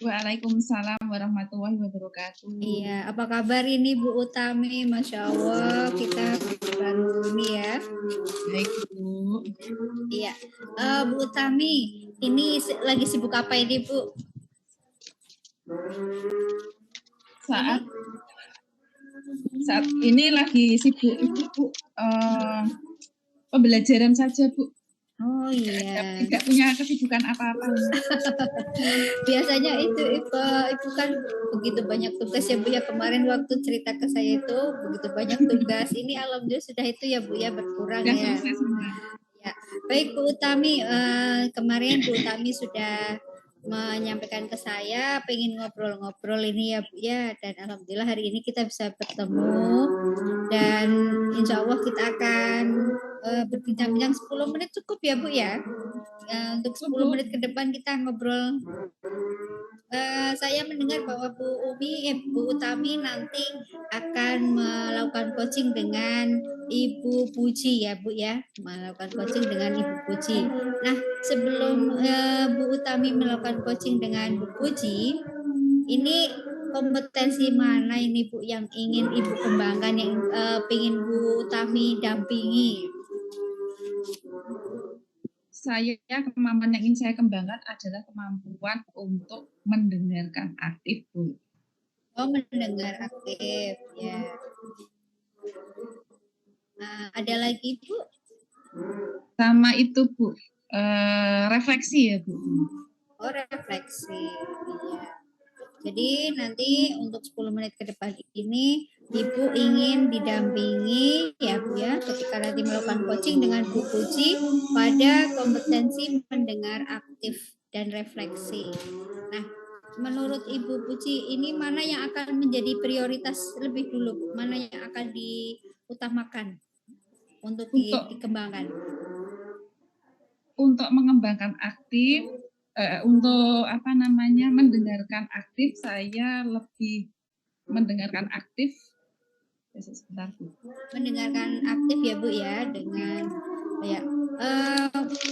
Waalaikumsalam warahmatullahi wabarakatuh. Iya, apa kabar ini Bu Utami? Masya Allah, kita baru ini ya. Baik, Bu. Iya, Bu Utami, ini lagi sibuk apa ini Bu? Saat ini lagi sibuk Bu, pembelajaran saja Bu. Oh iya. Tidak punya kesibukan apa-apa. Biasanya itu kan begitu banyak tugas ya Bu ya. Kemarin waktu cerita ke saya itu begitu banyak tugas. Ini alhamdulillah sudah itu ya Bu ya, berkurang ya. Ya. Baik Bu Utami, kemarin Bu Utami sudah menyampaikan ke saya pengen ngobrol-ngobrol ini ya Bu ya, dan alhamdulillah hari ini kita bisa bertemu dan insya Allah kita akan berbincang-bincang 10 menit cukup ya Bu ya. Untuk 10 menit ke depan kita ngobrol. Saya mendengar bahwa Bu Utami nanti akan melakukan coaching dengan Ibu Puji ya Bu ya, melakukan coaching dengan Ibu Puji. Nah, sebelum Bu Utami melakukan coaching dengan Bu Puji, ini kompetensi mana ini Bu yang ingin Ibu kembangkan, yang ingin Bu Utami dampingi? Kemampuan yang ingin saya kembangkan adalah kemampuan untuk mendengarkan aktif, Bu. Oh, mendengar aktif, ya. Ada lagi, Bu? Sama itu, Bu. Refleksi ya, Bu. Oh, refleksi, iya. Jadi nanti untuk 10 menit ke depan ini Ibu ingin didampingi ya Bu ya, ketika nanti melakukan coaching dengan Bu Puji pada kompetensi mendengar aktif dan refleksi. Nah, menurut Ibu Puji ini mana yang akan menjadi prioritas lebih dulu, mana yang akan diutamakan untuk dikembangkan? Untuk mengembangkan aktif, untuk mendengarkan aktif, saya lebih mendengarkan aktif. Sebentar, Bu. Mendengarkan aktif ya Bu ya, dengan ya.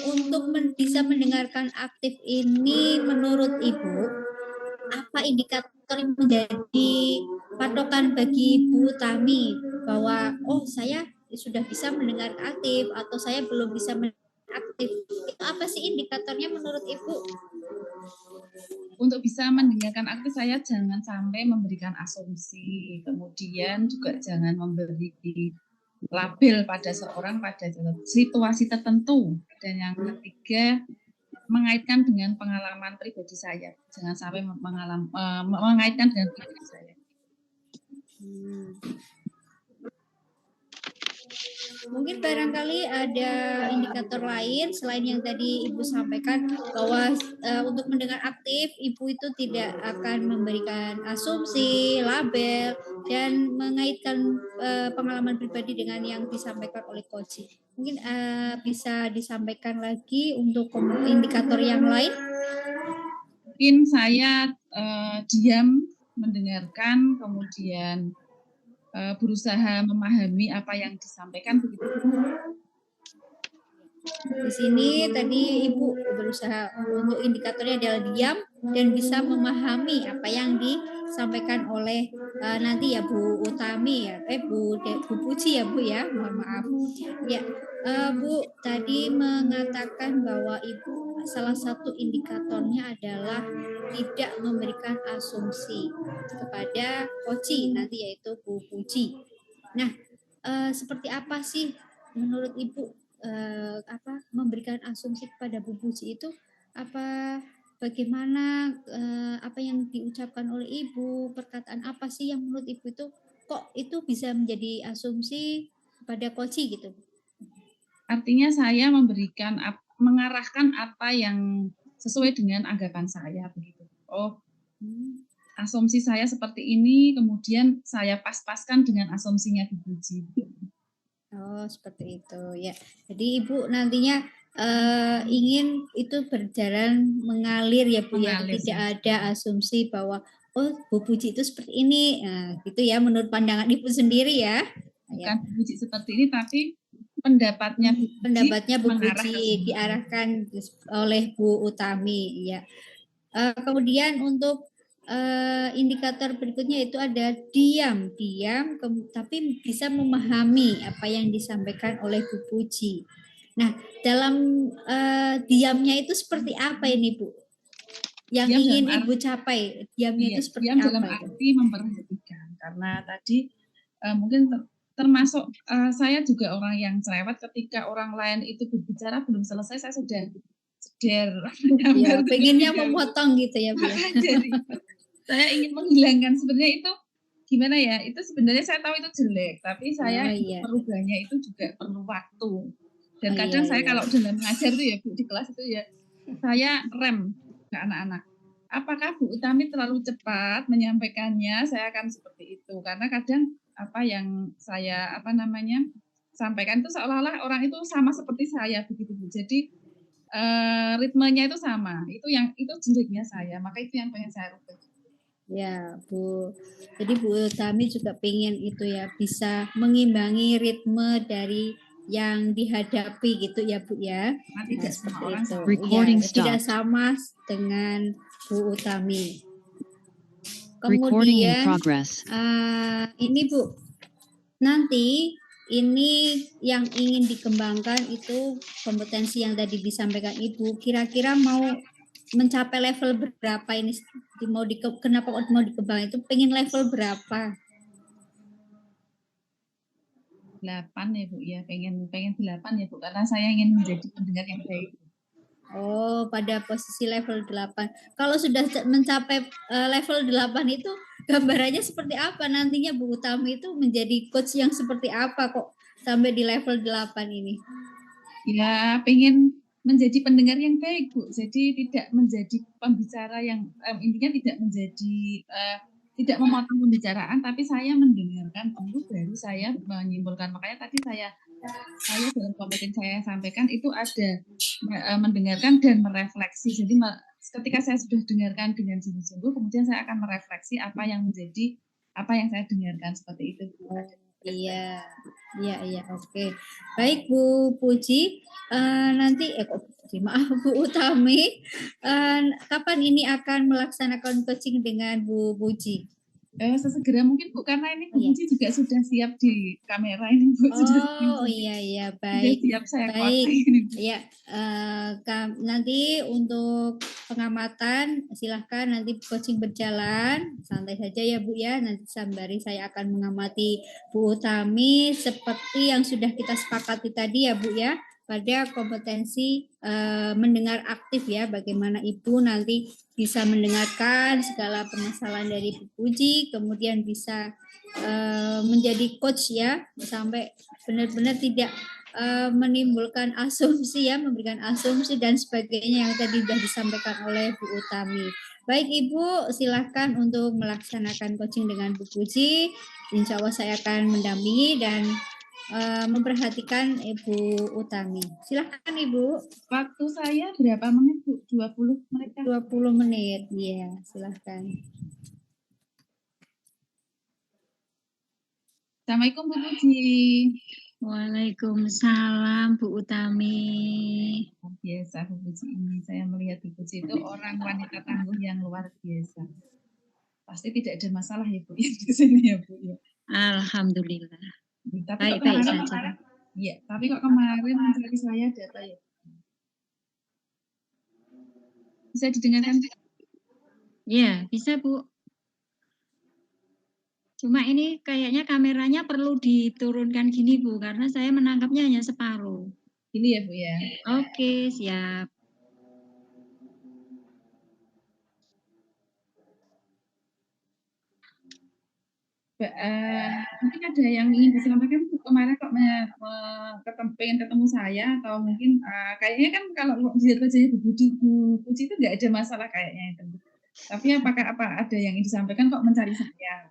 Untuk bisa mendengarkan aktif ini menurut Ibu, apa indikator yang menjadi patokan bagi Bu Tami bahwa oh saya sudah bisa mendengar aktif atau saya belum bisa mendengar aktif? Itu apa sih indikatornya menurut Ibu? Untuk bisa mendengarkan aktif, saya jangan sampai memberikan asumsi, kemudian juga jangan memberi label pada seorang pada situasi tertentu, dan yang ketiga mengaitkan dengan pengalaman pribadi saya, jangan sampai mengaitkan dengan pribadi saya. Mungkin barangkali ada indikator lain selain yang tadi Ibu sampaikan bahwa untuk mendengar aktif Ibu itu tidak akan memberikan asumsi, label, dan mengaitkan pengalaman pribadi dengan yang disampaikan oleh coach. Mungkin bisa disampaikan lagi untuk indikator yang lain? Mungkin saya diam mendengarkan, kemudian berusaha memahami apa yang disampaikan begitu. Di sini tadi Ibu berusaha untuk indikatornya adalah diam dan bisa memahami apa yang disampaikan oleh nanti ya Bu Utami ya, Bu Puji ya Bu ya, mohon maaf. Ya, Bu tadi mengatakan bahwa Ibu salah satu indikatornya adalah tidak memberikan asumsi kepada coach nanti yaitu Bu Puji. Nah, seperti apa sih menurut Ibu memberikan asumsi kepada Bu Puji itu bagaimana apa yang diucapkan oleh Ibu, perkataan apa sih yang menurut Ibu itu kok itu bisa menjadi asumsi kepada coach gitu? Artinya saya mengarahkan apa yang sesuai dengan anggapan saya begitu. Oh, asumsi saya seperti ini, kemudian saya pas-paskan dengan asumsinya Bu Puji. Oh, seperti itu ya. Jadi Ibu nantinya ingin itu berjalan mengalir ya Bu ya, tidak ada asumsi bahwa oh Bu Puji itu seperti ini, gitu ya menurut pandangan Ibu sendiri ya. Bukan Bu Puji seperti ini, tapi pendapatnya Bu Puji diarahkan oleh Bu Utami ya. Kemudian untuk indikator berikutnya itu ada diam, tapi bisa memahami apa yang disampaikan oleh Bu Puji. Nah, dalam diamnya itu seperti apa ini, Bu? Yang Diam ingin dalam Ibu capai, diamnya Iya, itu seperti diam dalam apa itu? arti memperhatikan. Karena tadi mungkin termasuk saya juga orang yang cerewet, ketika orang lain itu berbicara belum selesai, saya sudah jeder. Ya, pengennya memotong gitu ya, Bu. Jadi saya ingin menghilangkan, sebenarnya itu gimana ya? Itu sebenarnya saya tahu itu jelek, tapi saya iya. merubahnya itu juga perlu waktu. Dan Oh, kadang iya, saya iya. kalau dalam mengajar itu ya Bu, di kelas itu ya, saya rem ke anak-anak. Apakah Bu Utami terlalu cepat menyampaikannya? Saya akan seperti itu. Karena kadang apa yang saya sampaikan itu seolah-olah orang itu sama seperti saya begitu Bu. Jadi ritmenya itu sama. Itu jeleknya saya. Maka itu yang pengen saya rubah. Ya, Bu. Jadi Bu Utami juga pengen itu ya, bisa mengimbangi ritme dari yang dihadapi gitu ya, Bu ya. Nah, tidak semua orang itu. sama. Recording Ya, tidak stopped. sama dengan Bu Utami. Recording in Kemudian progress. ini Bu, nanti ini yang ingin dikembangkan itu kompetensi yang tadi disampaikan Ibu. Kira-kira mau mencapai level berapa ini? Kenapa mau dikembangkan itu? Pengen level berapa? 8 ya Bu ya, pengen 8 ya Bu, karena saya ingin menjadi pendengar yang baik. Oh, pada posisi level 8. Kalau sudah mencapai level 8 itu gambarannya seperti apa nantinya Bu Utami itu menjadi coach yang seperti apa kok sampai di level 8 ini? Ya, pengen menjadi pendengar yang baik Bu. Jadi tidak menjadi pembicara yang intinya tidak menjadi tidak memotong pembicaraan, tapi saya mendengarkan dulu baru saya menyimpulkan. Makanya tadi saya dalam kompetensi saya sampaikan itu ada mendengarkan dan merefleksi. Jadi ketika saya sudah dengarkan dengan sungguh-sungguh, kemudian saya akan merefleksi apa yang saya dengarkan, seperti itu. Iya, oke. Baik Bu Puji, nanti maaf Bu Utami, kapan ini akan melaksanakan coaching dengan Bu Puji? Sesegera mungkin Bu, karena ini Bu Puji juga sudah siap di kamera ini Bu. Oh iya, baik. Sudah siap saya baik. ini. Ya, nanti untuk pengamatan silahkan nanti coaching berjalan santai saja ya Bu ya. Nanti sembari saya akan mengamati Bu Utami seperti yang sudah kita sepakati tadi ya Bu ya, pada kompetensi mendengar aktif ya, bagaimana Ibu nanti bisa mendengarkan segala permasalahan dari Bu Puji, kemudian bisa menjadi coach ya, sampai benar-benar tidak menimbulkan asumsi ya, memberikan asumsi dan sebagainya yang tadi sudah disampaikan oleh Bu Utami. Baik Ibu, silahkan untuk melaksanakan coaching dengan Bu Puji. Insya Allah saya akan mendampingi dan memperhatikan Ibu Utami. Silahkan Ibu. Waktu saya berapa menit Bu? 20 menit. 20 menit, ya silahkan. Assalamualaikum Bu Puji. Waalaikumsalam Bu Utami. Biasa Bu Puji ini, saya melihat Bu Puji itu orang wanita tangguh yang luar biasa. Pasti tidak ada masalah ya Bu di sini ya Bu ya. Alhamdulillah. Tapi baik saja. Iya, tapi kok kemarin mencari saya data ya. Bisa didengarkan? Iya, bisa Bu. Cuma ini kayaknya kameranya perlu diturunkan gini Bu, karena saya menangkapnya hanya separuh. Ini ya Bu ya. Oke, siap. Mungkin ada yang ingin disampaikan Bu, kemarin kok pengen ketemu saya, atau mungkin kayaknya kan kalau dilihat wajahnya Bu Puji itu nggak ada masalah kayaknya itu. Tapi apakah ada yang ingin disampaikan kok mencari saya?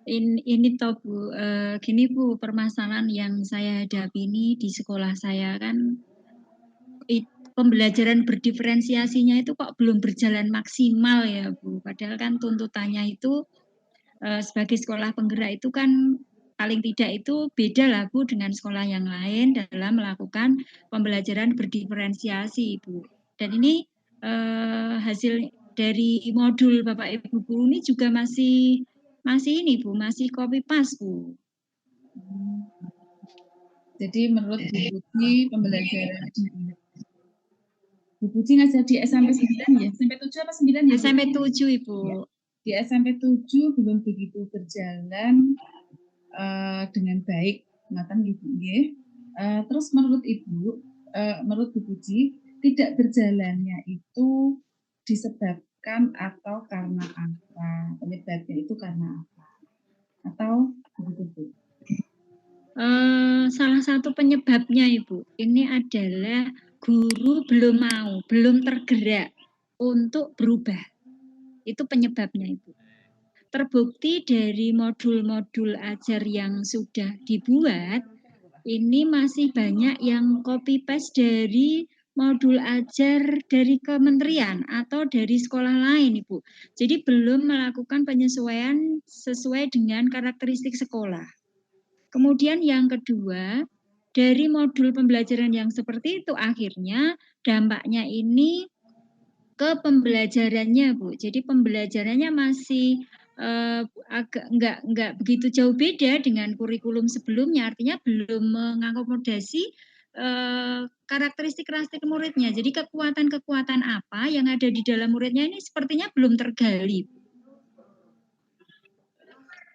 Ini toh Bu, gini Bu, permasalahan yang saya hadapi ini di sekolah saya kan pembelajaran berdiferensiasinya itu kok belum berjalan maksimal ya Bu. Padahal kan tuntutannya itu sebagai sekolah penggerak itu kan paling tidak itu beda lah Bu dengan sekolah yang lain dalam melakukan pembelajaran berdiferensiasi Bu. Dan ini hasil dari modul Bapak Ibu guru ini juga masih ini Bu, masih copy paste Bu. Jadi menurut Bu Puji pembelajaran di Bu Puji ngajar di SMP 9 ya? SMP 7 apa 9 ya? Bu? SMP 7 Ibu. Di SMP 7 belum begitu berjalan dengan baik, ngaten gitu nggih. Terus menurut Ibu, menurut Bu Puji, tidak berjalannya itu disebabkan atau karena apa? Penyebabnya itu karena apa? Atau begitu Bu? Salah satu penyebabnya Ibu, ini adalah guru belum mau, belum tergerak untuk berubah. Itu penyebabnya Ibu. Terbukti dari modul-modul ajar yang sudah dibuat, ini masih banyak yang copy paste dari modul ajar dari kementerian atau dari sekolah lain Ibu. Jadi belum melakukan penyesuaian sesuai dengan karakteristik sekolah. Kemudian yang kedua, dari modul pembelajaran yang seperti itu akhirnya dampaknya ini ke pembelajarannya Bu. Jadi pembelajarannya masih agak enggak begitu jauh beda dengan kurikulum sebelumnya. Artinya belum mengakomodasi karakteristik muridnya. Jadi kekuatan-kekuatan apa yang ada di dalam muridnya ini sepertinya belum tergali.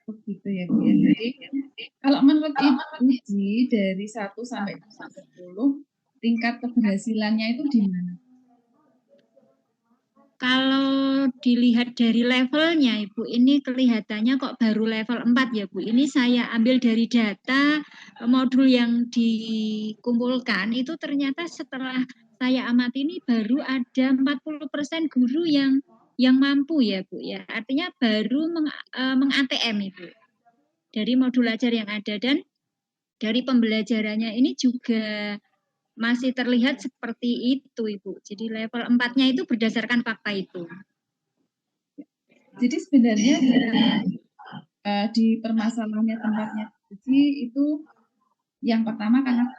Begitu ya Bu ya. Jadi kalau menurut Ibu Puji dari 1 sampai 10 tingkat keberhasilannya itu di mana? Kalau dilihat dari levelnya Ibu, ini kelihatannya kok baru level 4 ya Bu. Ini saya ambil dari data modul yang dikumpulkan, itu ternyata setelah saya amati ini baru ada 40% guru yang mampu ya Bu ya. Artinya baru meng-ATM Ibu. Dari modul ajar yang ada dan dari pembelajarannya ini juga masih terlihat seperti itu Ibu. Jadi level 4-nya itu berdasarkan fakta itu. Jadi sebenarnya di permasalahannya tempatnya itu yang pertama karena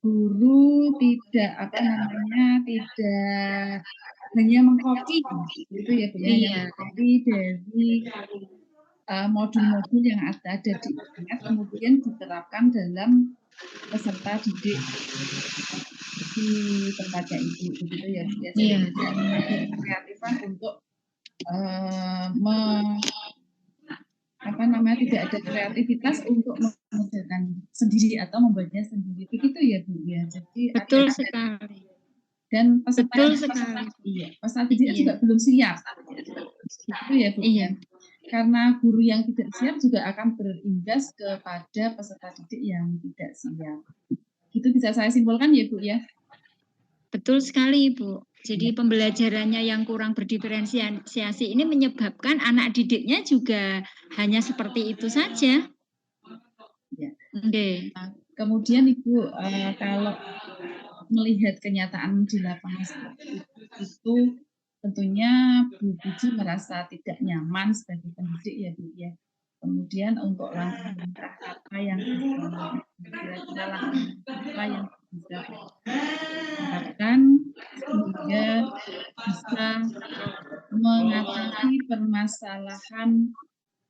guru tidak tidak hanya mengcopy gitu ya Bu ya, hanya mengcopy dari modul-modul yang ada di internet kemudian diterapkan dalam peserta didik di tempatnya Ibu begitu ya Bu ya. Jadi tidak ada kreatifan untuk tidak ada kreativitas untuk mengerjakan sendiri atau membuatnya sendiri begitu ya Bu ya. Jadi betul sekali. Dan peserta didik juga belum siap. Gitu ya Bu ya. Karena guru yang tidak siap juga akan berimbas kepada peserta didik yang tidak siap. Gitu bisa saya simpulkan ya Bu ya. Betul sekali Ibu. Jadi pembelajarannya yang kurang berdiferensiasi ini menyebabkan anak didiknya juga hanya seperti itu saja. Ya. Okay. Nah, kemudian Ibu kalau melihat kenyataan di lapangan seperti itu tentunya Bu Puji merasa tidak nyaman sebagai pendidik ya Bu ya. Kemudian untuk langkah-langkah apa yang kira-kira langkah apa yang bisa lakukan sehingga bisa mengatasi permasalahan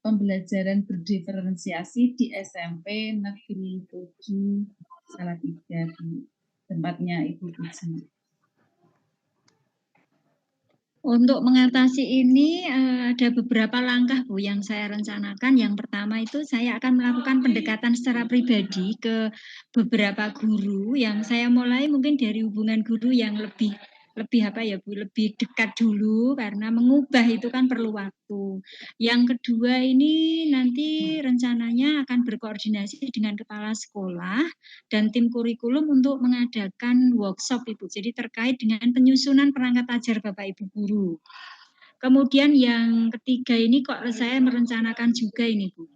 pembelajaran berdiferensiasi di SMP Negeri 7 Salatiga di tempatnya Ibu Puji. Untuk mengatasi ini ada beberapa langkah Bu yang saya rencanakan. Yang pertama itu saya akan melakukan pendekatan secara pribadi ke beberapa guru yang saya mulai mungkin dari hubungan guru yang lebih dekat dulu karena mengubah itu kan perlu waktu. Yang kedua ini nanti rencananya akan berkoordinasi dengan kepala sekolah dan tim kurikulum untuk mengadakan workshop Ibu. Jadi terkait dengan penyusunan perangkat ajar Bapak Ibu guru. Kemudian yang ketiga ini kok saya merencanakan juga ini Bu.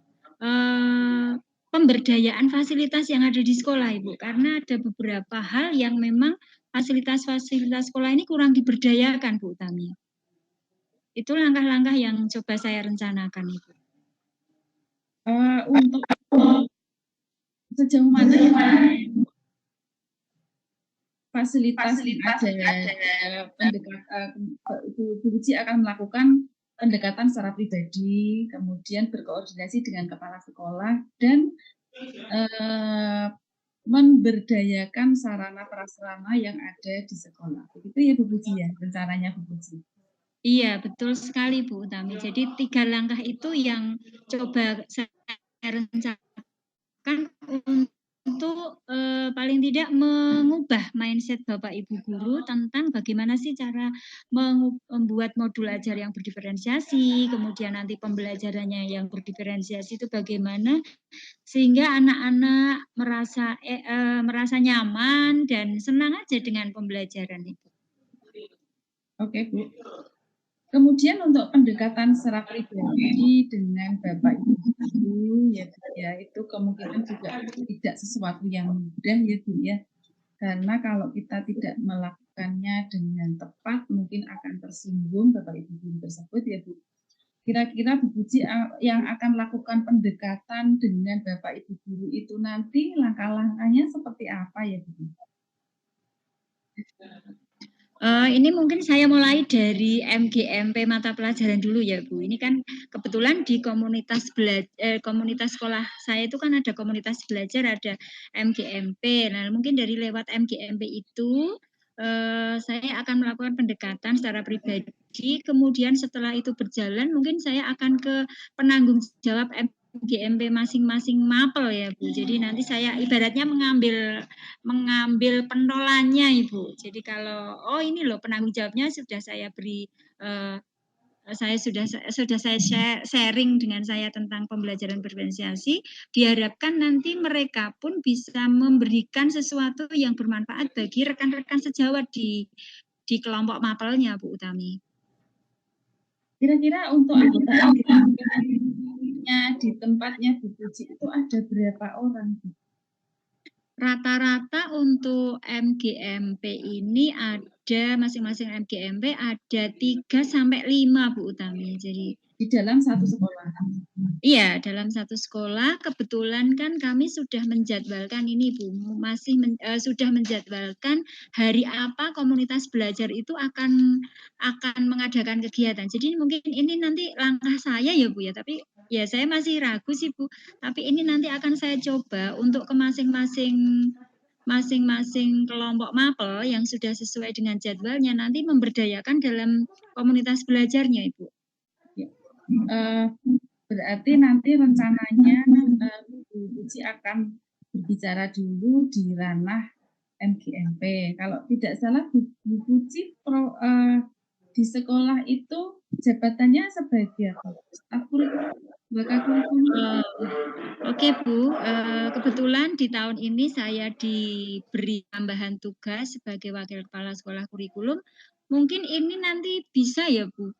Pemberdayaan fasilitas yang ada di sekolah Ibu. Karena ada beberapa hal yang memang fasilitas-fasilitas sekolah ini kurang diberdayakan Bu Utami. Itu langkah-langkah yang coba saya rencanakan Ibu. Untuk sejauh mana ya fasilitas yang ada Bu Puji akan melakukan pendekatan secara pribadi, kemudian berkoordinasi dengan kepala sekolah dan memberdayakan sarana prasarana yang ada di sekolah. Begitu ya Bu Puji ya, rencananya Bu Puji. Iya, betul sekali Bu Utami. Jadi 3 langkah itu yang coba saya rencanakan untuk paling tidak mengubah mindset Bapak Ibu guru tentang bagaimana sih cara membuat modul ajar yang berdiferensiasi, kemudian nanti pembelajarannya yang berdiferensiasi itu bagaimana sehingga anak-anak merasa nyaman dan senang aja dengan pembelajaran itu. Oke, Bu. Kemudian untuk pendekatan secara pribadi dengan Bapak Ibu guru ya itu kemungkinan juga tidak sesuatu yang mudah ya Bu ya. Karena kalau kita tidak melakukannya dengan tepat mungkin akan tersinggung Bapak Ibu guru tersebut ya Bu. Kira-kira Bu Puji yang akan lakukan pendekatan dengan Bapak Ibu guru itu nanti langkah-langkahnya seperti apa ya Bu? Ini mungkin saya mulai dari MGMP mata pelajaran dulu ya Bu. Ini kan kebetulan di komunitas sekolah saya itu kan ada komunitas belajar, ada MGMP. Nah mungkin dari lewat MGMP itu saya akan melakukan pendekatan secara pribadi. Kemudian setelah itu berjalan mungkin saya akan ke penanggung jawab MGMP masing-masing mapel ya Bu. Jadi nanti saya ibaratnya mengambil pentolannya Ibu. Jadi kalau ini loh penanggung jawabnya sudah saya beri saya sudah saya sharing dengan saya tentang pembelajaran berdiferensiasi, diharapkan nanti mereka pun bisa memberikan sesuatu yang bermanfaat bagi rekan-rekan sejawat di kelompok mapelnya Bu Utami. Kira-kira untuk anggota di tempatnya Bu Puji itu ada berapa orang Bu? Rata-rata untuk MGMP ini ada masing-masing MGMP ada 3 sampai 5 Bu Utami. Jadi di dalam satu sekolah. Iya, dalam satu sekolah kebetulan kan kami sudah menjadwalkan ini Bu, sudah menjadwalkan hari apa komunitas belajar itu akan mengadakan kegiatan. Jadi mungkin ini nanti langkah saya ya Bu ya, tapi ya saya masih ragu sih Bu. Tapi ini nanti akan saya coba untuk ke masing-masing kelompok mapel yang sudah sesuai dengan jadwalnya nanti memberdayakan dalam komunitas belajarnya Ibu. Berarti nanti rencananya Bu Puji akan berbicara dulu di ranah MGMP. Kalau tidak salah Bu Puji di sekolah itu jabatannya sebagai apa? Staf kurikulum. Oke Bu, kebetulan di tahun ini saya diberi tambahan tugas sebagai wakil kepala sekolah kurikulum. Mungkin ini nanti bisa ya Bu,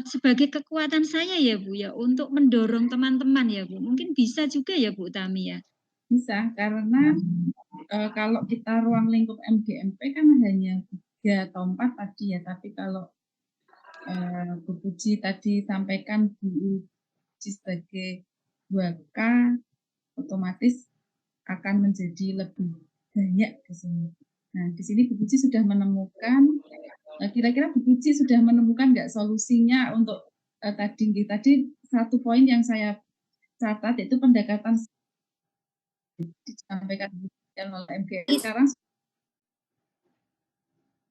sebagai kekuatan saya ya Bu ya untuk mendorong teman-teman ya Bu. Mungkin bisa juga ya Bu Utami ya. Bisa karena kalau kita ruang lingkup MGMP kan hanya 3 atau 4 tadi ya, tapi kalau Bu Puji tadi sampaikan Bu Puji sebagai 2K otomatis akan menjadi lebih banyak di sini. Nah, di sini Bu Puji sudah menemukan, kira-kira Bu Puji sudah menemukan nggak solusinya untuk tadi satu poin yang saya catat yaitu pendekatan disampaikan oleh MGM sekarang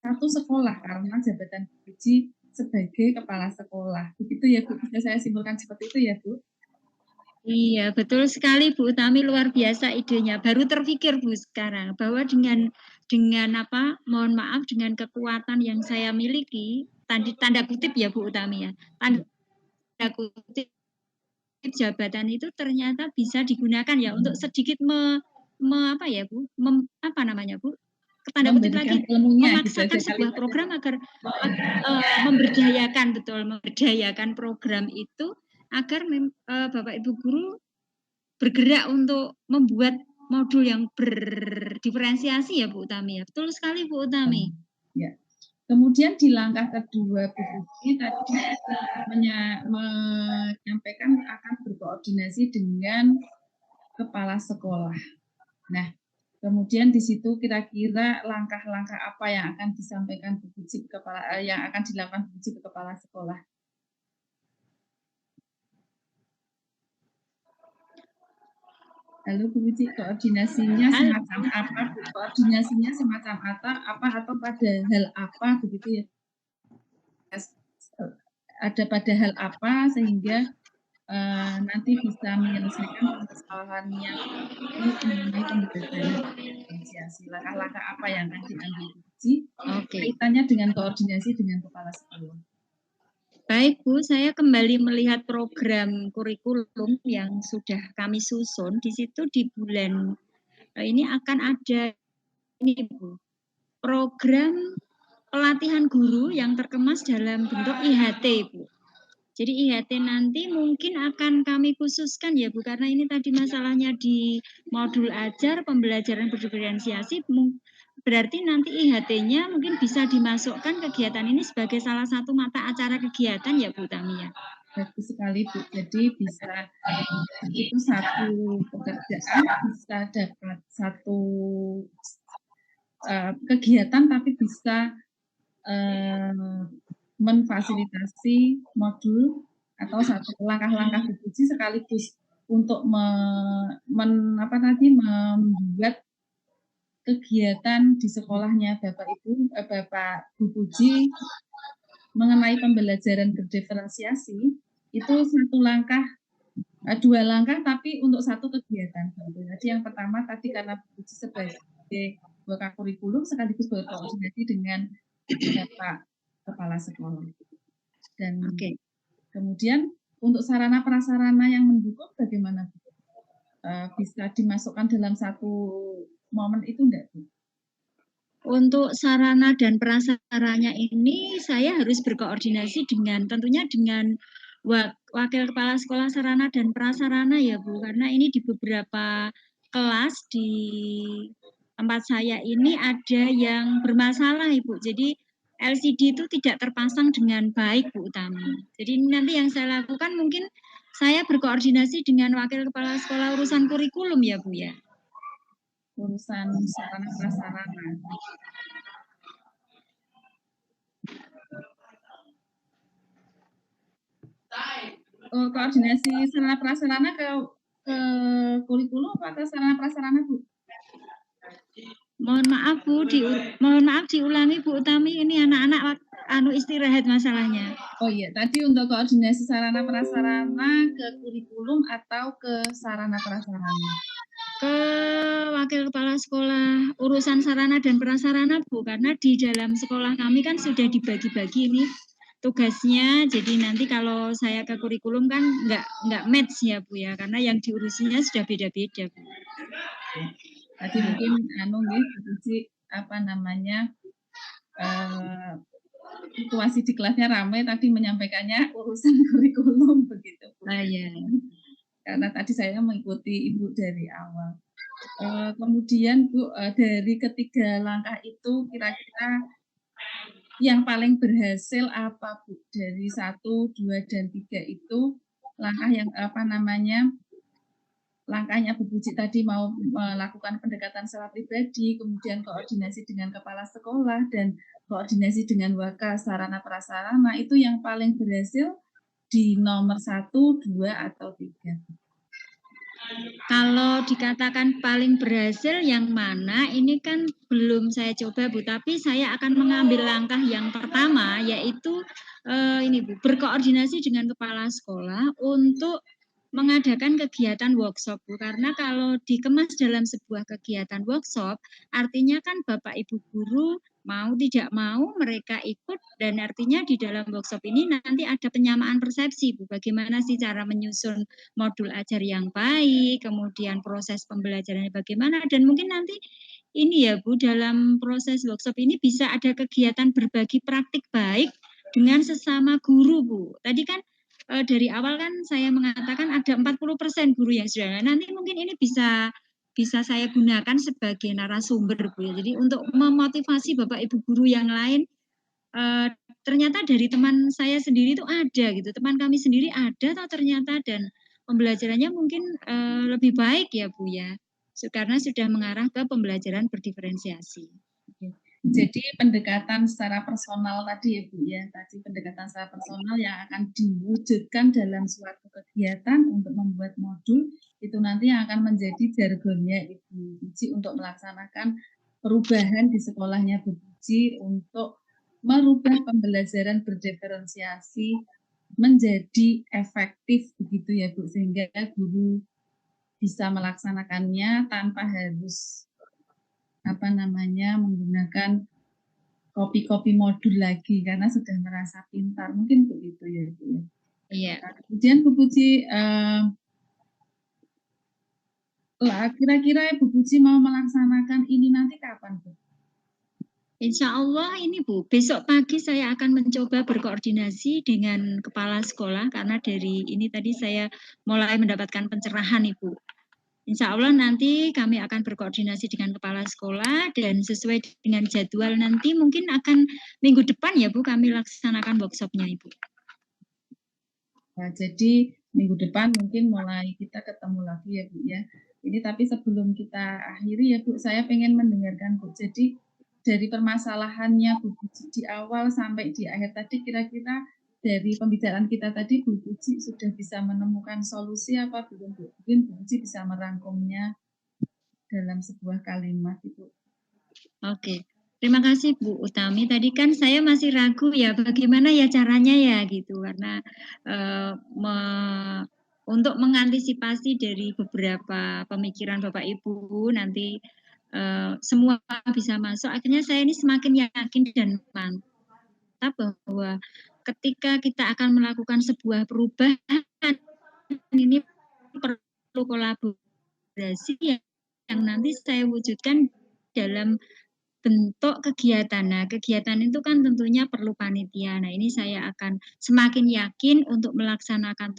satu sekolah karena jabatan Bu Puji sebagai kepala sekolah. Begitu ya Bu, bisa saya simpulkan seperti itu ya Bu? Iya, betul sekali Bu Utami, luar biasa idenya. Baru terpikir Bu sekarang bahwa dengan mohon maaf dengan kekuatan yang saya miliki, tanda kutip ya Bu Utami ya. Tanda kutip jabatan itu ternyata bisa digunakan ya untuk sedikit apa Bu? Apa namanya Bu? Tanda kutip lagi memaksakan sebuah program agar memberdayakan program itu agar Bapak Ibu guru bergerak untuk membuat modul yang berdiferensiasi ya Bu Utami ya. Betul sekali Bu Utami. Ya. Kemudian di langkah kedua Bu Puji tadi menyampaikan akan berkoordinasi dengan kepala sekolah. Nah, Kemudian di situ kira-kira langkah-langkah apa yang akan disampaikan Bu Puji yang akan dilakukan Bu Puji ke kepala sekolah. Lalu Bu Puji, koordinasinya semacam apa? Bu? Koordinasinya semacam apa atau pada hal apa begitu ya? Ada pada hal apa sehingga nanti bisa menyelesaikan permasalahannya mengenai pembelajaran diferensiasi. Langkah-langkah apa yang akan diambil Bu Puji kaitannya dengan koordinasi dengan kepala sekolah. Baik Bu, saya kembali melihat program kurikulum yang sudah kami susun. Di situ di bulan ini akan ada ini Bu, program pelatihan guru yang terkemas dalam bentuk IHT Bu. Jadi IHT nanti mungkin akan kami khususkan ya Bu, karena ini tadi masalahnya di modul ajar pembelajaran berdiferensiasi, berarti nanti IHT-nya mungkin bisa dimasukkan kegiatan ini sebagai salah satu mata acara kegiatan ya Bu Tami ya. Bagus sekali Bu, jadi bisa itu satu pekerjaan bisa dapat satu kegiatan tapi bisa memfasilitasi modul atau satu langkah-langkah Bu Puji sekaligus untuk membuat kegiatan di sekolahnya Bapak Bu Puji mengenai pembelajaran berdiferensiasi itu satu langkah, dua langkah tapi untuk satu kegiatan. Jadi yang pertama tadi karena Bu Puji sebagai Bapak kurikulum sekaligus berkoordinasi dengan Bapak Kepala Sekolah. Dan kemudian untuk sarana prasarana yang mendukung bagaimana? Bisa dimasukkan dalam satu momen itu enggak Bu? Untuk sarana dan prasaranya ini saya harus berkoordinasi tentunya dengan Wakil Kepala Sekolah Sarana dan Prasarana ya Bu, karena ini di beberapa kelas di tempat saya ini ada yang bermasalah Ibu. Jadi LCD itu tidak terpasang dengan baik Bu Utami. Jadi nanti yang saya lakukan mungkin saya berkoordinasi dengan Wakil Kepala Sekolah urusan kurikulum ya Bu ya. Urusan sarana prasarana. Koordinasi sarana prasarana ke kurikulum atau ke sarana prasarana Bu? Mohon maaf Bu, diulangi Bu Utami, ini anak-anak istirahat masalahnya. Oh iya, tadi untuk koordinasi sarana prasarana ke kurikulum atau ke sarana prasarana? Ke Wakil Kepala Sekolah urusan sarana dan prasarana Bu, karena di dalam sekolah kami kan sudah dibagi-bagi ini tugasnya, jadi nanti kalau saya ke kurikulum kan nggak match ya Bu ya, karena yang diurusinya sudah beda-beda Bu. Tadi mungkin situasi di kelasnya ramai tadi menyampaikannya urusan kurikulum begitu Bu. Iya. Karena tadi saya mengikuti Ibu dari awal. Kemudian Bu, dari ketiga langkah itu kira-kira yang paling berhasil apa Bu? Dari 1, 2, dan 3 itu langkah yang langkahnya Bu Puji tadi mau melakukan pendekatan secara pribadi, kemudian koordinasi dengan kepala sekolah dan koordinasi dengan waka sarana prasarana, itu yang paling berhasil di nomor 1, 2, atau 3? Kalau dikatakan paling berhasil yang mana, ini kan belum saya coba Bu, tapi saya akan mengambil langkah yang pertama, yaitu ini Bu, berkoordinasi dengan kepala sekolah untuk mengadakan kegiatan workshop Bu, karena kalau dikemas dalam sebuah kegiatan workshop, artinya kan Bapak Ibu guru mau tidak mau mereka ikut, dan artinya di dalam workshop ini nanti ada penyamaan persepsi Bu, bagaimana sih cara menyusun modul ajar yang baik, kemudian proses pembelajarannya bagaimana, dan mungkin nanti ini ya Bu, dalam proses workshop ini bisa ada kegiatan berbagi praktik baik dengan sesama guru Bu. Tadi kan dari awal kan saya mengatakan ada 40% guru yang sudah. Nanti mungkin ini bisa saya gunakan sebagai narasumber Bu ya. Jadi untuk memotivasi Bapak Ibu guru yang lain, ternyata dari teman saya sendiri itu ada gitu. Teman kami sendiri ada atau ternyata, dan pembelajarannya mungkin lebih baik ya Bu ya. karena sudah mengarah ke pembelajaran berdiferensiasi. Jadi pendekatan secara personal tadi ya Bu ya, tadi pendekatan secara personal yang akan diwujudkan dalam suatu kegiatan untuk membuat modul itu nanti yang akan menjadi jargonnya Ibu Puji untuk melaksanakan perubahan di sekolahnya Bu Puji untuk merubah pembelajaran berdiferensiasi menjadi efektif begitu ya Bu, sehingga guru bisa melaksanakannya tanpa harus menggunakan kopi-kopi modul lagi karena sudah merasa pintar, mungkin begitu ya Bu ya. Iya. Kemudian Bu Puji, kira-kira Bu Puji mau melaksanakan ini nanti kapan Bu? Insya Allah ini Bu, besok pagi saya akan mencoba berkoordinasi dengan kepala sekolah karena dari ini tadi saya mulai mendapatkan pencerahan Ibu. Insya Allah nanti kami akan berkoordinasi dengan kepala sekolah dan sesuai dengan jadwal nanti mungkin akan minggu depan ya Bu kami laksanakan workshopnya Ibu. Nah, jadi minggu depan mungkin mulai kita ketemu lagi ya Bu ya. Ini tapi sebelum kita akhiri ya Bu, saya pengen mendengarkan Bu. Jadi dari permasalahannya Bu Puji di awal sampai di akhir tadi kira-kira dari pembicaraan kita tadi Bu Puji sudah bisa menemukan solusi apa belum Bu? Mungkin Bu Puji bisa merangkumnya dalam sebuah kalimat Ibu. Oke. Terima kasih Bu Utami. Tadi kan saya masih ragu ya bagaimana ya caranya ya gitu karena untuk mengantisipasi dari beberapa pemikiran Bapak Ibu nanti semua bisa masuk. Akhirnya saya ini semakin yakin dan mantap bahwa ketika kita akan melakukan sebuah perubahan ini perlu kolaborasi yang nanti saya wujudkan dalam bentuk kegiatan. Nah, kegiatan itu kan tentunya perlu panitia. Nah, ini saya akan semakin yakin untuk melaksanakan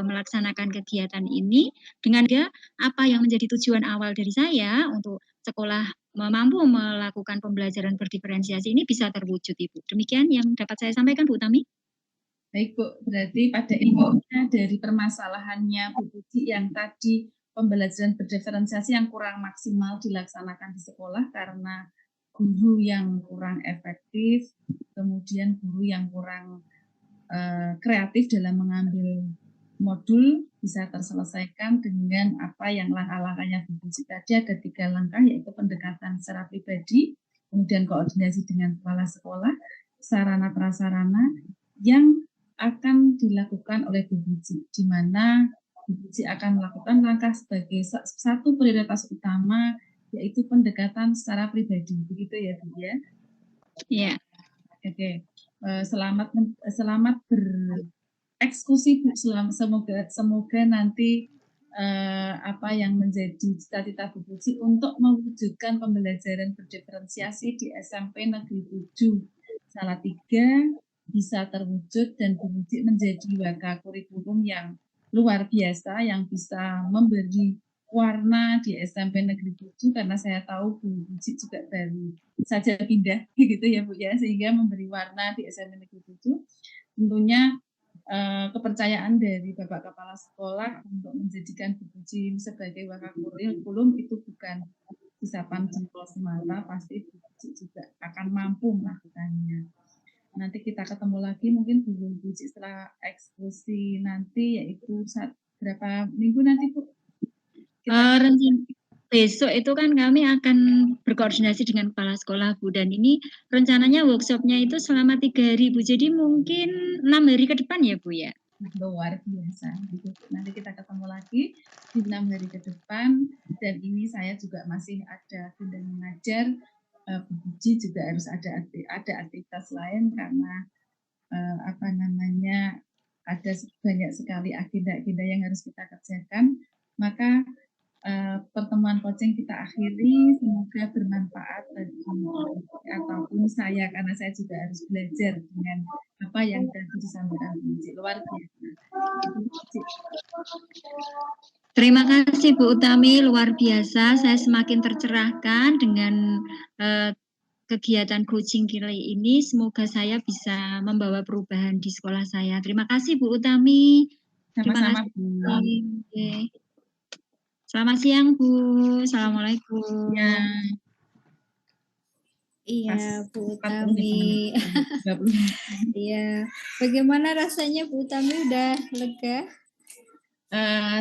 melaksanakan kegiatan ini dengan apa yang menjadi tujuan awal dari saya untuk sekolah mampu melakukan pembelajaran berdiferensiasi ini bisa terwujud, Ibu. Demikian yang dapat saya sampaikan, Bu Utami. Baik Bu, berarti pada intinya dari permasalahannya Bu Puji yang tadi pembelajaran berdiferensiasi yang kurang maksimal dilaksanakan di sekolah karena guru yang kurang efektif, kemudian guru yang kurang kreatif dalam mengambil modul bisa terselesaikan dengan apa yang langkah-langkahnya Bu Puji tadi. Ada 3 langkah yaitu pendekatan secara pribadi, kemudian koordinasi dengan kepala sekolah, sarana prasarana yang akan dilakukan oleh Bu Puji, di mana Bu Puji akan melakukan langkah sebagai satu prioritas utama, yaitu pendekatan secara pribadi. Begitu ya, Bu ya? Iya. Oke. Selamat bereksekusi Bu. Semoga nanti apa yang menjadi cita-cita Bu Puji untuk mewujudkan pembelajaran berdiferensiasi di SMP Negeri 7 Salatiga bisa terwujud dan Bu Puji menjadi waka kurikulum yang luar biasa yang bisa memberi warna di SMP Negeri 7 karena saya tahu Bu Puji juga baru saja pindah gitu ya Bu ya, sehingga memberi warna di SMP Negeri 7. Tentunya kepercayaan dari Bapak Kepala Sekolah untuk menjadikan Bu Puji sebagai waka kurikulum itu bukan isapan jempol semata, pasti Bu Puji juga akan mampu melakukannya. Nanti kita ketemu lagi mungkin Bu Puji setelah eksekusi nanti, yaitu berapa minggu nanti Bu? Besok itu kan kami akan berkoordinasi dengan kepala sekolah Bu, dan ini rencananya workshopnya itu selama 3 hari Bu, jadi mungkin 6 hari ke depan ya Bu ya. Luar biasa. Nanti kita ketemu lagi di 6 hari ke depan, dan ini saya juga masih ada agenda mengajar. Bu Puji juga harus ada aktivitas lain karena ada banyak sekali agenda-agenda yang harus kita kerjakan. Maka pertemuan coaching kita akhiri, semoga bermanfaat bagi ataupun saya, karena saya juga harus belajar dengan apa yang tadi disampaikan Bu Puji. Luar biasa. Terima kasih Bu Utami, luar biasa. Saya semakin tercerahkan dengan kegiatan coaching Kirli ini. Semoga saya bisa membawa perubahan di sekolah saya. Terima kasih Bu Utami. Sama-sama. Terima kasih. Selamat siang Bu. Assalamualaikum. Ya, pas Iya, Bu 45 menit. Utami. 30 menit. Iya. Bagaimana rasanya Bu Utami, udah lega?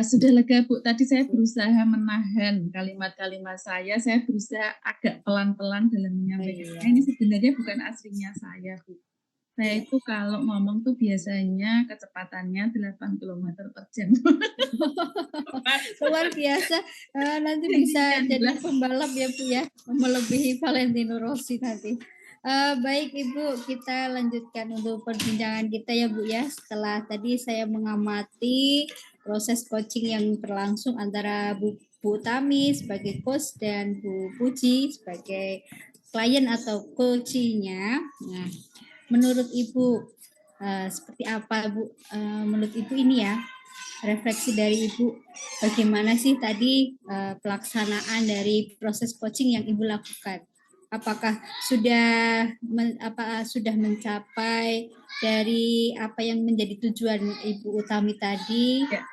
Sudah lega Bu, tadi saya berusaha menahan kalimat-kalimat saya berusaha agak pelan-pelan dalam menyampaikannya. iya. Ini sebenarnya bukan aslinya saya Bu. Saya itu kalau ngomong tuh biasanya kecepatannya 8 km per jam. Luar biasa. Nanti bisa jadi pembalap ya Bu ya, melebihi Valentino Rossi nanti. Baik Ibu, kita lanjutkan untuk perbincangan kita ya Bu ya. Setelah tadi saya mengamati proses coaching yang berlangsung antara Bu Utami sebagai coach dan Bu Puji sebagai klien atau coachingnya. Nah, menurut Ibu seperti apa Bu? Menurut Ibu ini ya, refleksi dari Ibu, bagaimana sih tadi pelaksanaan dari proses coaching yang Ibu lakukan? Apakah sudah sudah mencapai dari apa yang menjadi tujuan Ibu Utami tadi? Ya.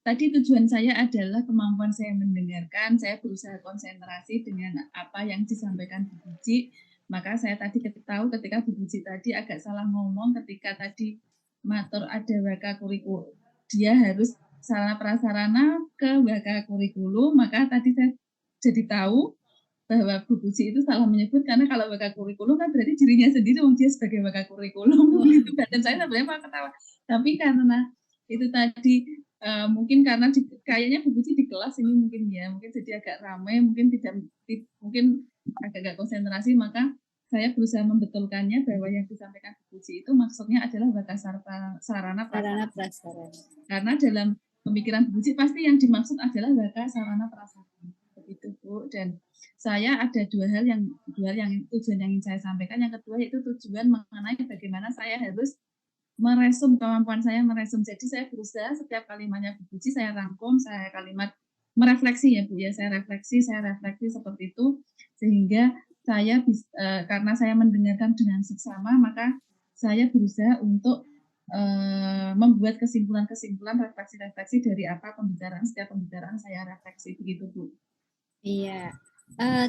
Tadi tujuan saya adalah kemampuan saya mendengarkan, saya berusaha konsentrasi dengan apa yang disampaikan Bu Puji. Maka saya tadi tahu ketika Bu Puji tadi agak salah ngomong ketika tadi matur ada waka kurikulum. Dia harus salah prasarana ke waka kurikulum, maka tadi saya jadi tahu bahwa Bu Puji itu salah menyebut karena kalau waka kurikulum kan berarti dirinya sendiri dia sebagai waka kurikulum gitu. Dan saya sebenarnya mau ketawa. Tapi karena itu tadi mungkin karena kayaknya Bu Puji di kelas ini mungkin jadi agak ramai, mungkin mungkin agak konsentrasi, maka saya berusaha membetulkannya bahwa yang disampaikan Bu Puji itu maksudnya adalah waka sarana prasarana. Karena dalam pemikiran Bu Puji pasti yang dimaksud adalah waka sarana prasarana. Begitu Bu. Dan saya ada dua hal yang tujuan yang ingin saya sampaikan. Yang kedua yaitu tujuan mengenai bagaimana saya harus meresum kemampuan saya meresum. Jadi saya berusaha setiap kalimatnya Bu Puji saya rangkum, saya kalimat merefleksi ya Bu ya, saya refleksi seperti itu sehingga saya karena saya mendengarkan dengan seksama, maka saya berusaha untuk membuat kesimpulan-kesimpulan, refleksi-refleksi dari apa setiap pembicaraan saya refleksi begitu Bu. Iya.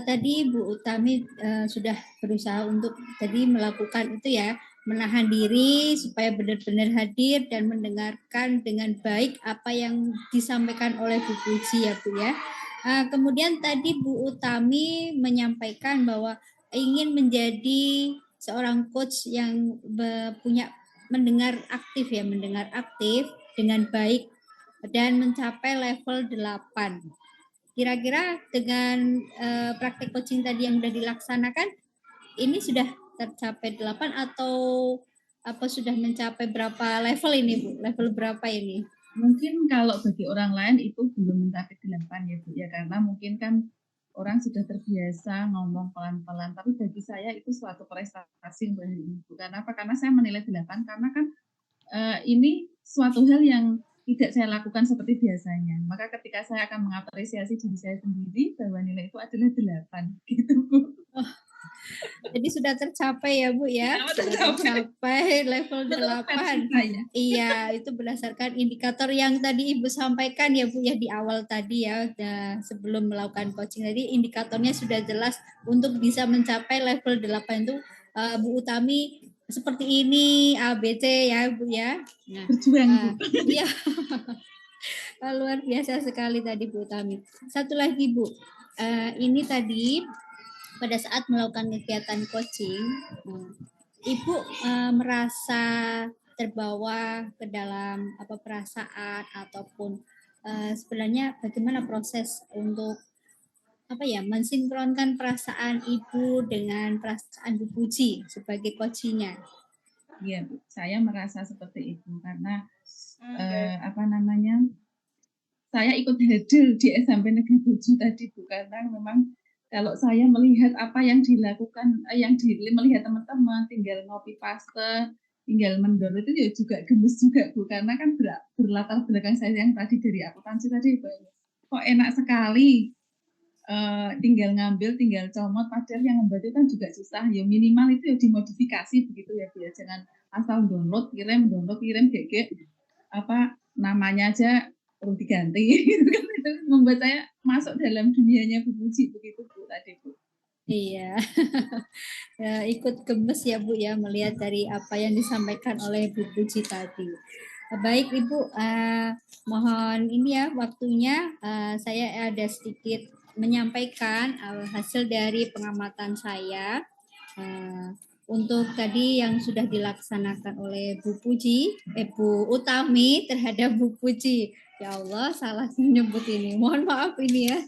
Tadi Bu Utami sudah berusaha untuk tadi melakukan itu ya, menahan diri supaya benar-benar hadir dan mendengarkan dengan baik apa yang disampaikan oleh Bu Puji ya Bu ya. Kemudian tadi Bu Utami menyampaikan bahwa ingin menjadi seorang coach yang punya mendengar aktif dengan baik dan mencapai level 8. Kira-kira dengan praktek coaching tadi yang sudah dilaksanakan, ini sudah tercapai 8 atau apa sudah mencapai berapa level ini Bu? Level berapa ini? Mungkin kalau bagi orang lain itu belum mencapai 8 ya Bu ya, karena mungkin kan orang sudah terbiasa ngomong pelan-pelan, tapi bagi saya itu suatu prestasi Bu. Karena apa? Karena saya menilai 8 karena kan ini suatu hal yang tidak saya lakukan seperti biasanya. Maka ketika saya akan mengapresiasi diri saya sendiri bahwa nilai itu adalah 8 gitu Bu. Oh, jadi sudah tercapai ya Bu ya? Tercapai level 8. Iya, itu berdasarkan indikator yang tadi Ibu sampaikan ya Bu ya di awal tadi ya, sebelum melakukan coaching tadi indikatornya sudah jelas untuk bisa mencapai level 8 itu Bu Utami seperti ini ABC ya Bu ya. Nah, berjuang Bu. Iya. Luar biasa sekali tadi Bu Utami. Satu lagi Bu, ini tadi pada saat melakukan kegiatan coaching, Ibu merasa terbawa ke dalam perasaan ataupun sebenarnya bagaimana proses untuk mensinkronkan perasaan Ibu dengan perasaan Bu Puji sebagai coachingnya? Iya Bu, saya merasa seperti itu karena saya ikut hadir di SMP Negeri 7 tadi Bu, karena memang kalau saya melihat apa yang dilakukan, melihat teman-teman tinggal ngopi paste, tinggal mendor itu ya juga gemes juga Bu, karena kan berlatar belakang saya yang tadi dari akuntansi tadi kok enak sekali, tinggal ngambil, tinggal comot, padahal yang membuat itu kan juga susah, ya minimal itu ya dimodifikasi begitu ya Bu ya, jangan asal download kirim GG, namanya aja perlu diganti. Gitu kan, itu membuat saya masuk dalam dunianya Bu Puji begitu Bu tadi Bu. Iya, ya, ikut gemes ya Bu ya melihat dari apa yang disampaikan oleh Bu Puji tadi. Baik Ibu, mohon ini ya waktunya saya ada sedikit menyampaikan hasil dari pengamatan saya untuk tadi yang sudah dilaksanakan oleh Bu Puji, Bu Utami terhadap Bu Puji. Ya Allah, salah menyebut ini. Mohon maaf ini ya.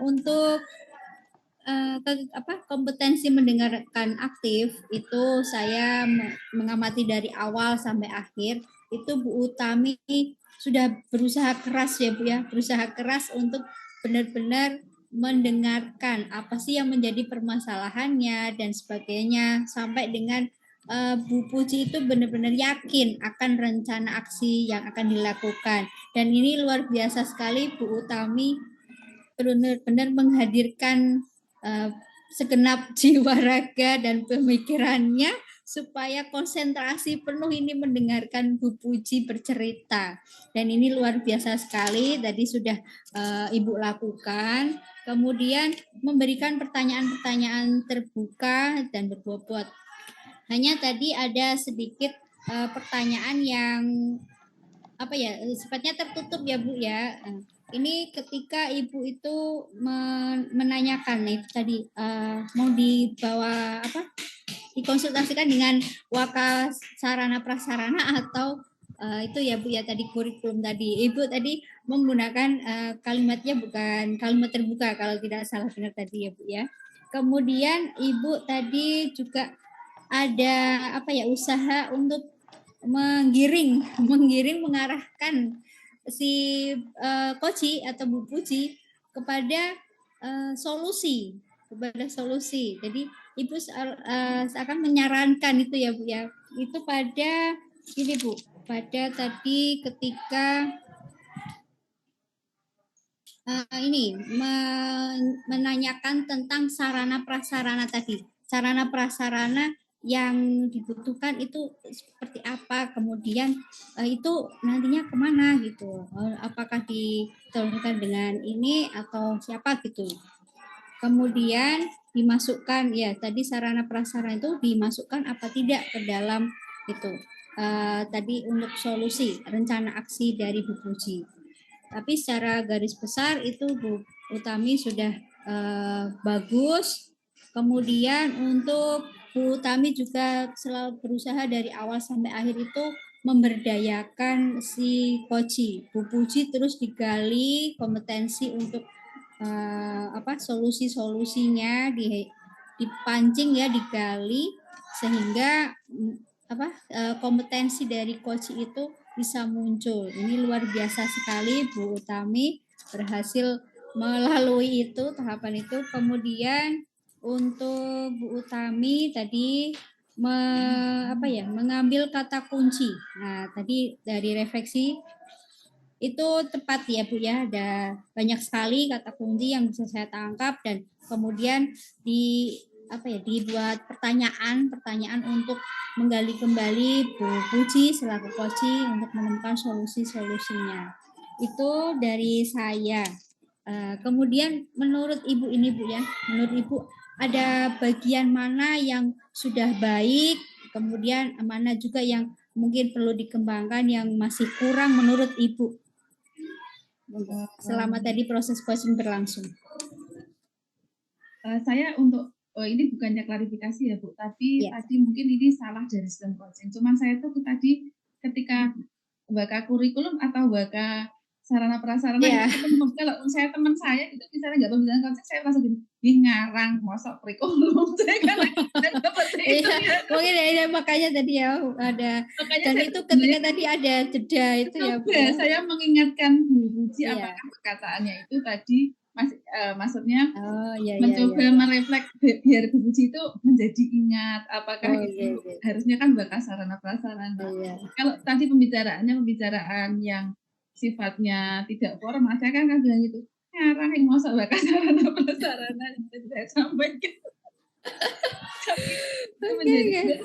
Untuk kompetensi mendengarkan aktif itu saya mengamati dari awal sampai akhir itu Bu Utami sudah berusaha keras ya Bu ya, berusaha keras untuk benar-benar mendengarkan apa sih yang menjadi permasalahannya dan sebagainya sampai dengan Bu Puji itu benar-benar yakin akan rencana aksi yang akan dilakukan dan ini luar biasa sekali Bu Utami benar-benar menghadirkan segenap jiwa raga dan pemikirannya supaya konsentrasi penuh ini mendengarkan Bu Puji bercerita dan ini luar biasa sekali tadi sudah Ibu lakukan kemudian memberikan pertanyaan-pertanyaan terbuka dan berbobot hanya tadi ada sedikit pertanyaan yang apa ya sifatnya tertutup ya Bu ya ini ketika Ibu itu menanyakan nih tadi mau dibawa apa dikonsultasikan dengan waka sarana prasarana atau itu ya Bu ya tadi kurikulum tadi Ibu tadi menggunakan kalimatnya bukan kalimat terbuka kalau tidak salah benar tadi ya Bu ya kemudian Ibu tadi juga ada apa ya usaha untuk menggiring mengarahkan si Koci atau Bu Puji kepada solusi jadi Ibu akan menyarankan itu ya Bu ya itu pada ini Bu pada tadi ketika ini menanyakan tentang sarana prasarana tadi sarana prasarana yang dibutuhkan itu seperti apa kemudian itu nantinya kemana gitu apakah diturunkan dengan ini atau siapa gitu kemudian dimasukkan ya tadi sarana prasarana itu dimasukkan apa tidak ke dalam itu tadi untuk solusi rencana aksi dari Bu Puji tapi secara garis besar itu Bu Utami sudah bagus kemudian untuk Bu Utami juga selalu berusaha dari awal sampai akhir itu memberdayakan si Koci. Bu Puji terus digali kompetensi untuk solusi-solusinya dipancing ya digali sehingga kompetensi dari Koci itu bisa muncul. Ini luar biasa sekali Bu Utami berhasil melalui itu tahapan itu. Kemudian untuk Bu Utami tadi mengambil kata kunci. Nah, tadi dari refleksi itu tepat ya Bu ya, ada banyak sekali kata kunci yang bisa saya tangkap dan kemudian dibuat pertanyaan untuk menggali kembali Bu Puji selaku Koci untuk menemukan solusi-solusinya. Itu dari saya. Kemudian menurut Ibu ini Bu ya, menurut Ibu ada bagian mana yang sudah baik, kemudian mana juga yang mungkin perlu dikembangkan yang masih kurang menurut Ibu selama tadi proses coaching berlangsung. Saya untuk ini bukannya klarifikasi ya Bu, tapi tadi mungkin ini salah dari sistem coaching. Cuman saya tuh tadi ketika baca kurikulum atau baca sarana prasarana kalau saya teman saya itu misalnya nggak pembimbingan coaching saya langsung gini ngarang masuk kurikulum saya kan mungkin ya makanya tadi ya ada dan itu ketika tadi ada jeda itu ya Bu. Saya mengingatkan Bu Puji apakah perkataannya itu tadi maksudnya mencoba merefleks biar Bu Puji itu menjadi ingat apakah itu harusnya kan bakal sarana prasarana. Kalau tadi pembicaraan yang sifatnya tidak formal, saya kan bilang gitu, ngarang yang masa bakal sarana prasarana yang saya sampaikan. Itu menjadi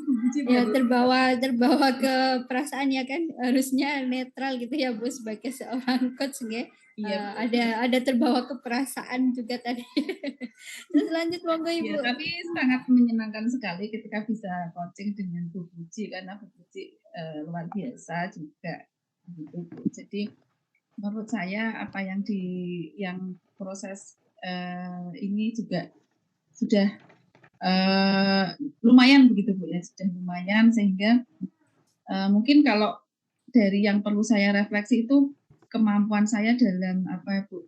Bu buncit Ya, ya, Bu. terbawa ke perasaan ya kan, harusnya netral gitu ya Bu sebagai seorang coach ya. Iya, Bu. Ada terbawa ke perasaan juga tadi. Terus lanjut monggo Ya, Ibu. tapi sangat menyenangkan sekali ketika bisa coaching dengan Bu Puji karena Bu Puji luar biasa juga gitu, Bu. Jadi menurut saya apa yang yang proses ini juga sudah lumayan begitu Bu ya, sudah lumayan sehingga mungkin kalau dari yang perlu saya refleksi itu kemampuan saya dalam apa Bu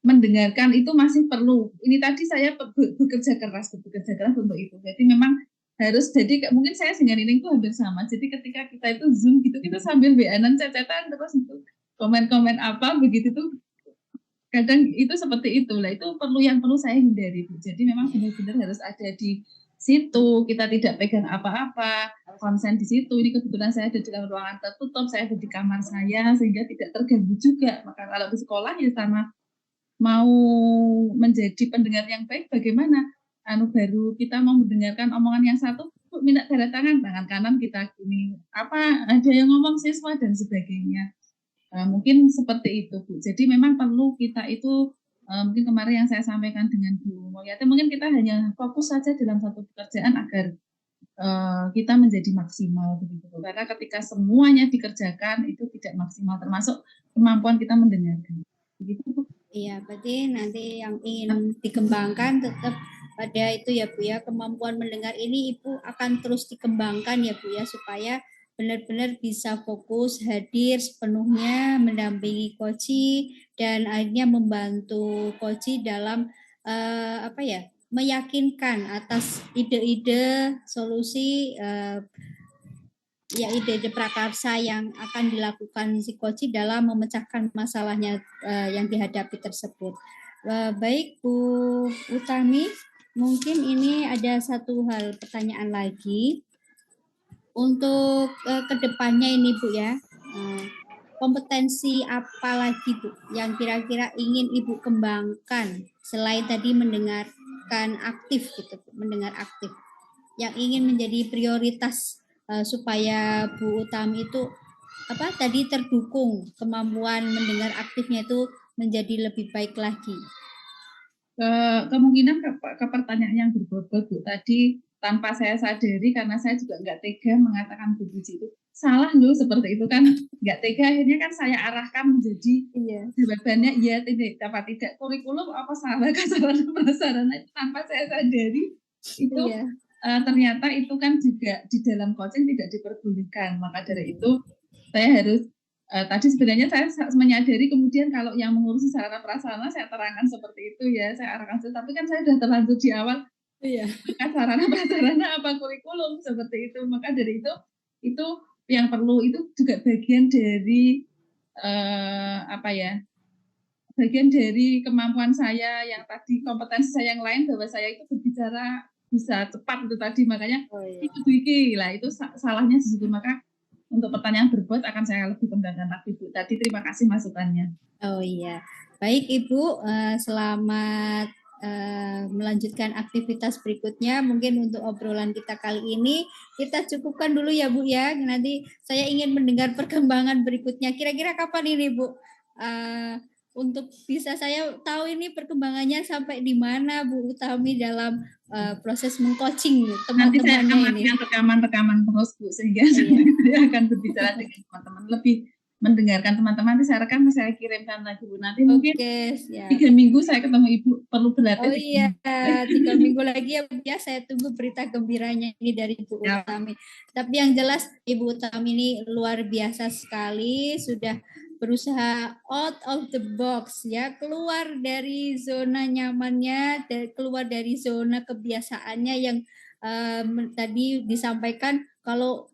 mendengarkan itu masih perlu. Ini tadi saya bekerja keras untuk itu. Jadi memang harus jadi mungkin saya dengan ini itu hampir sama. Jadi ketika kita itu Zoom gitu kita sambil WA-an chat-chatan terus itu komen-komen apa begitu tuh kadang itu seperti itu lah, itu perlu saya hindari Bu. Jadi memang benar-benar harus ada di situ, kita tidak pegang apa-apa, konsen di situ. Ini kebetulan saya ada di dalam ruangan tertutup, saya ada di kamar saya sehingga tidak terganggu juga. Maka kalau di sekolah ya sama mau menjadi pendengar yang baik bagaimana? Baru kita mau mendengarkan omongan yang satu, Bu, minta tanda tangan kanan kita gini, apa ada yang ngomong siswa dan sebagainya. Mungkin seperti itu Bu. Jadi memang perlu kita itu mungkin kemarin yang saya sampaikan dengan Bu Mulyati, mungkin kita hanya fokus saja dalam satu pekerjaan agar kita menjadi maksimal begitu. Karena ketika semuanya dikerjakan itu tidak maksimal, termasuk kemampuan kita mendengarkan. Begitu Bu. Iya, berarti nanti yang ingin dikembangkan tetap pada itu ya Bu ya, kemampuan mendengar ini Ibu akan terus dikembangkan ya Bu ya, supaya benar-benar bisa fokus, hadir sepenuhnya, mendampingi Koci, dan akhirnya membantu Koci dalam apa ya, meyakinkan atas ide-ide solusi ya ide-ide prakarsa yang akan dilakukan si Koci dalam memecahkan masalahnya yang dihadapi tersebut. Baik Bu Utami, mungkin ini ada satu hal pertanyaan lagi. Untuk kedepannya ini Bu ya, kompetensi apa lagi Bu yang kira-kira ingin Ibu kembangkan selain tadi mendengarkan aktif gitu, mendengar aktif, yang ingin menjadi prioritas supaya Bu Utami itu apa tadi terdukung kemampuan mendengar aktifnya itu menjadi lebih baik lagi. Kemungkinan ke pertanyaan yang berbobot Bu tadi tanpa saya sadari karena saya juga nggak tega mengatakan Bu Puji itu salah loh seperti itu kan, nggak tega akhirnya kan saya arahkan menjadi jawabannya iya tidak kurikulum apa salah kasarana prasarana itu tanpa saya sadari itu ternyata itu kan juga di dalam coaching tidak diperbolehkan. Maka dari itu saya harus tadi sebenarnya saya menyadari kemudian kalau yang mengurusi sarana prasarana saya terangkan seperti itu ya, saya arahkan tapi kan saya sudah terlanjur di awal sarana prasarana apa kurikulum seperti itu. Maka dari itu yang perlu itu juga bagian dari bagian dari kemampuan saya yang tadi, kompetensi saya yang lain bahwa saya itu berbicara bisa cepat itu tadi, makanya itu salahnya di situ. Maka untuk pertanyaan berbot akan saya lebih kembangkan lagi Bu. Tadi terima kasih masukannya. Oh iya, baik Ibu, selamat melanjutkan aktivitas berikutnya. Mungkin untuk obrolan kita kali ini kita cukupkan dulu ya Bu ya. Nanti saya ingin mendengar perkembangan berikutnya. Kira-kira kapan ini Bu? Untuk bisa saya tahu ini perkembangannya sampai di mana Bu Utami dalam proses meng-coaching teman-temannya ini. Nanti saya akan rekaman terus Bu sehingga saya akan berbicara dengan teman-teman, lebih mendengarkan teman-teman. Nanti saya rekam, saya kirimkan lagi Bu. Nanti mungkin 3 minggu saya ketemu Ibu, perlu berlatih. Oh iya, 3 minggu lagi ya Bu ya. Saya tunggu berita gembiranya ini dari Bu Utami. Tapi yang jelas Ibu Utami ini luar biasa sekali, sudah berusaha out of the box ya, keluar dari zona nyamannya, keluar dari zona kebiasaannya yang tadi disampaikan kalau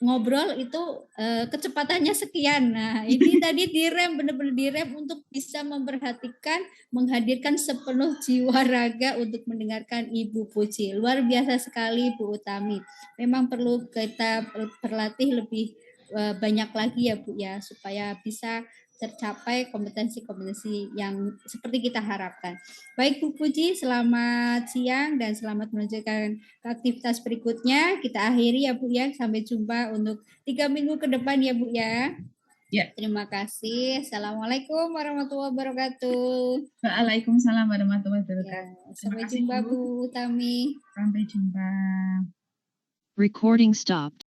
ngobrol itu kecepatannya sekian. Nah, ini tadi direm, benar-benar direm untuk bisa memperhatikan, menghadirkan sepenuh jiwa raga untuk mendengarkan Ibu Puji. Luar biasa sekali Bu Utami. Memang perlu kita berlatih lebih banyak lagi ya Bu ya, supaya bisa tercapai kompetensi-kompetensi yang seperti kita harapkan. Baik Bu Puji, selamat siang dan selamat melanjutkan aktivitas berikutnya. Kita akhiri ya Bu ya, sampai jumpa untuk 3 minggu ke depan ya Bu ya. Ya. Terima kasih. Assalamualaikum warahmatullahi wabarakatuh. Waalaikumsalam warahmatullahi Ya, wabarakatuh. Terima sampai kasih, jumpa Bu. Bu Utami. Sampai jumpa. Recording stopped.